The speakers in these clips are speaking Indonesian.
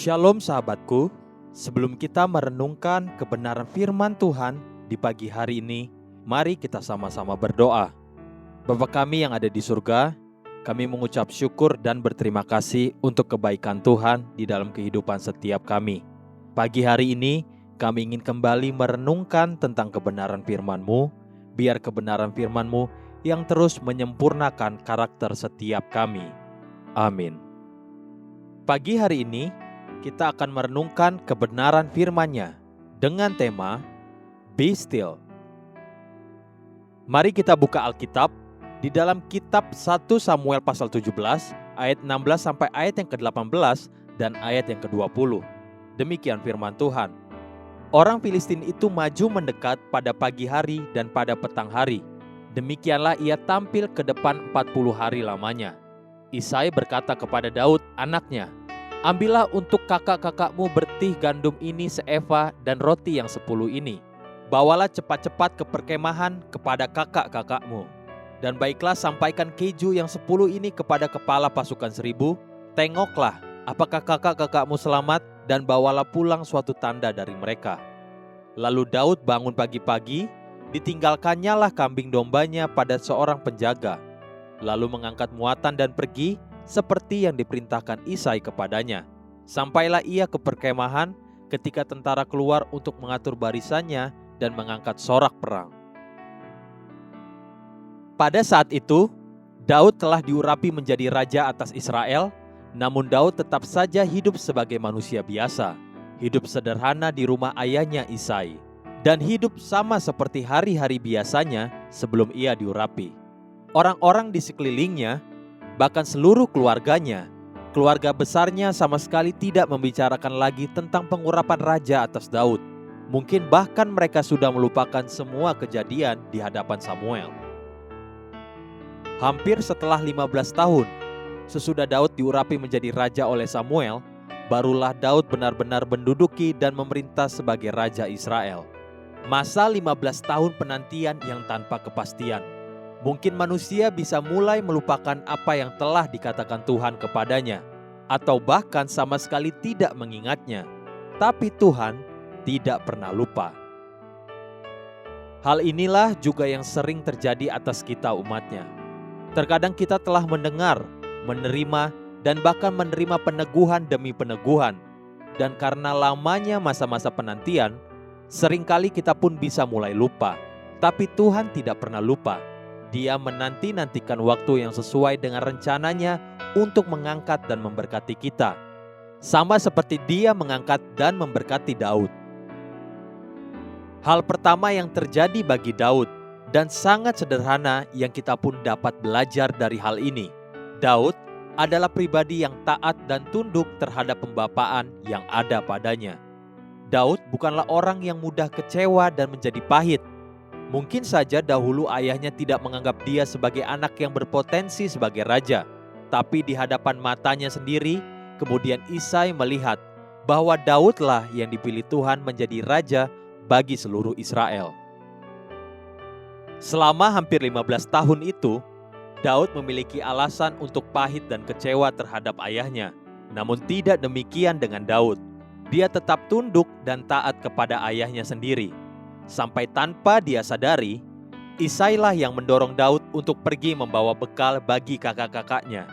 Shalom sahabatku, sebelum kita merenungkan kebenaran firman Tuhan di pagi hari ini, mari kita sama-sama berdoa. Bapa kami yang ada di surga, kami mengucap syukur dan berterima kasih untuk kebaikan Tuhan di dalam kehidupan setiap kami. Pagi hari ini, kami ingin kembali merenungkan tentang kebenaran firman-Mu, biar kebenaran firman-Mu yang terus menyempurnakan karakter setiap kami. Amin. Pagi hari ini, kita akan merenungkan kebenaran firman-Nya dengan tema Be Still. Mari kita buka Alkitab di dalam kitab 1 Samuel pasal 17 ayat 16 sampai ayat yang ke-18 dan ayat yang ke-20. Demikian firman Tuhan. Orang Filistin itu maju mendekat pada pagi hari dan pada petang hari. Demikianlah ia tampil ke depan 40 hari lamanya. Isai berkata kepada Daud anaknya, "Ambillah untuk kakak-kakakmu bertih gandum ini seeva dan roti yang 10 ini. Bawalah cepat-cepat ke perkemahan kepada kakak-kakakmu. Dan baiklah sampaikan keju yang 10 ini kepada kepala pasukan 1000. Tengoklah apakah kakak-kakakmu selamat dan bawalah pulang suatu tanda dari mereka." Lalu Daud bangun pagi-pagi, ditinggalkannya lah kambing dombanya pada seorang penjaga. Lalu mengangkat muatan dan pergi seperti yang diperintahkan Isai kepadanya. Sampailah ia ke perkemahan ketika tentara keluar untuk mengatur barisannya dan mengangkat sorak perang. Pada saat itu, Daud telah diurapi menjadi raja atas Israel, namun Daud tetap saja hidup sebagai manusia biasa, hidup sederhana di rumah ayahnya Isai, dan hidup sama seperti hari-hari biasanya sebelum ia diurapi. Orang-orang di sekelilingnya, bahkan seluruh keluarganya, keluarga besarnya sama sekali tidak membicarakan lagi tentang pengurapan raja atas Daud. Mungkin bahkan mereka sudah melupakan semua kejadian di hadapan Samuel. Hampir setelah 15 tahun, sesudah Daud diurapi menjadi raja oleh Samuel, barulah Daud benar-benar menduduki dan memerintah sebagai raja Israel. Masa 15 tahun penantian yang tanpa kepastian. Mungkin manusia bisa mulai melupakan apa yang telah dikatakan Tuhan kepadanya, atau bahkan sama sekali tidak mengingatnya. Tapi Tuhan tidak pernah lupa. Hal inilah juga yang sering terjadi atas kita umatnya. Terkadang kita telah mendengar, menerima, dan bahkan menerima peneguhan demi peneguhan. Dan karena lamanya masa-masa penantian, seringkali kita pun bisa mulai lupa. Tapi Tuhan tidak pernah lupa. Dia menanti-nantikan waktu yang sesuai dengan rencananya untuk mengangkat dan memberkati kita. Sama seperti Dia mengangkat dan memberkati Daud. Hal pertama yang terjadi bagi Daud dan sangat sederhana yang kita pun dapat belajar dari hal ini. Daud adalah pribadi yang taat dan tunduk terhadap pembapaan yang ada padanya. Daud bukanlah orang yang mudah kecewa dan menjadi pahit. Mungkin saja dahulu ayahnya tidak menganggap dia sebagai anak yang berpotensi sebagai raja. Tapi di hadapan matanya sendiri, kemudian Isai melihat bahwa Daudlah yang dipilih Tuhan menjadi raja bagi seluruh Israel. Selama hampir 15 tahun itu, Daud memiliki alasan untuk pahit dan kecewa terhadap ayahnya. Namun tidak demikian dengan Daud. Dia tetap tunduk dan taat kepada ayahnya sendiri. Sampai tanpa dia sadari, Isailah yang mendorong Daud untuk pergi membawa bekal bagi kakak-kakaknya.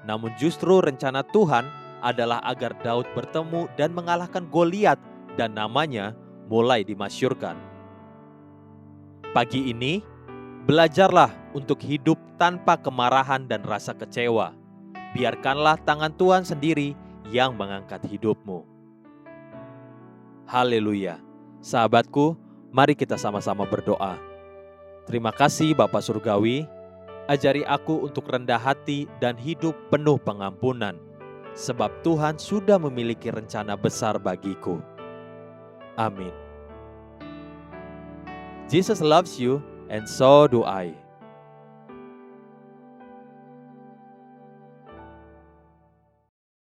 Namun justru rencana Tuhan adalah agar Daud bertemu dan mengalahkan Goliat dan namanya mulai dimasyurkan. Pagi ini, belajarlah untuk hidup tanpa kemarahan dan rasa kecewa. Biarkanlah tangan Tuhan sendiri yang mengangkat hidupmu. Haleluya. Sahabatku, mari kita sama-sama berdoa. Terima kasih Bapa Surgawi, ajari aku untuk rendah hati dan hidup penuh pengampunan, sebab Tuhan sudah memiliki rencana besar bagiku. Amin. Jesus loves you and so do I.